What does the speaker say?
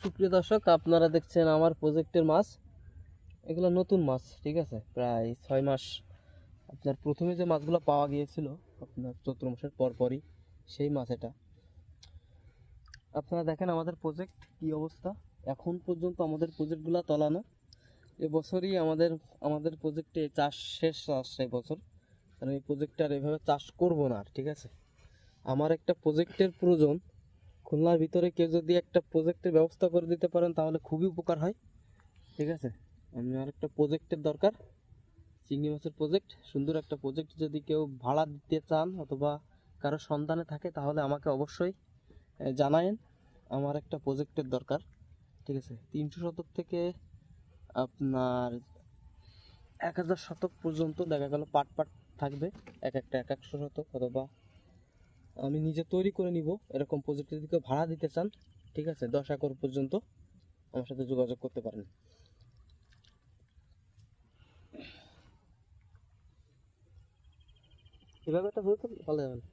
সুপ্রিয় দর্শক, আপনারা দেখছেন আমার প্রজেক্টের মাছ। এগুলো নতুন মাছ, ঠিক আছে, প্রায় 6 মাস। আপনার প্রথমে যে মাছগুলো পাওয়া গিয়েছিল আপনার চৈত্র মাসের পরপরই, সেই মাছ এটা। আপনারা দেখেন আমাদের প্রজেক্ট কি অবস্থা। এখন পর্যন্ত আমাদের প্রজেক্টগুলো তলানো। এবছরই আমাদের প্রজেক্টে চাষ শেষ আসছে এবছর, কারণ এই প্রজেক্টে আর এভাবে চাষ করবো না আর, ঠিক আছে। আমার একটা প্রজেক্টের প্রয়োজন। খুলনার ভিতরে কেউ যদি একটা প্রজেক্টের ব্যবস্থা করে দিতে পারেন তাহলে খুবই উপকার হয়, ঠিক আছে। আমার একটা প্রজেক্টের দরকার, চিংড়ি মাছের প্রজেক্ট, সুন্দর একটা প্রজেক্ট। যদি কেউ ভাড়া দিতে চান অথবা কারো সন্ধানে থাকে তাহলে আমাকে অবশ্যই জানায়েন। আমার একটা প্রজেক্টের দরকার, ঠিক আছে। 300 শতক থেকে আপনার 1000 শতক পর্যন্ত দেখা গেল পাট পাট থাকবে, এক একটা 100 শতক, অথবা আমি নিজে তৈরি করে নিব। এরকম প্রজেক্ট যদি কেউ ভাড়া দিতে চান, ঠিক আছে, 10 একর পর্যন্ত আমার সাথে যোগাযোগ করতে পারেন। এভাবে একটা হয়ে তো ভালো যাবে না।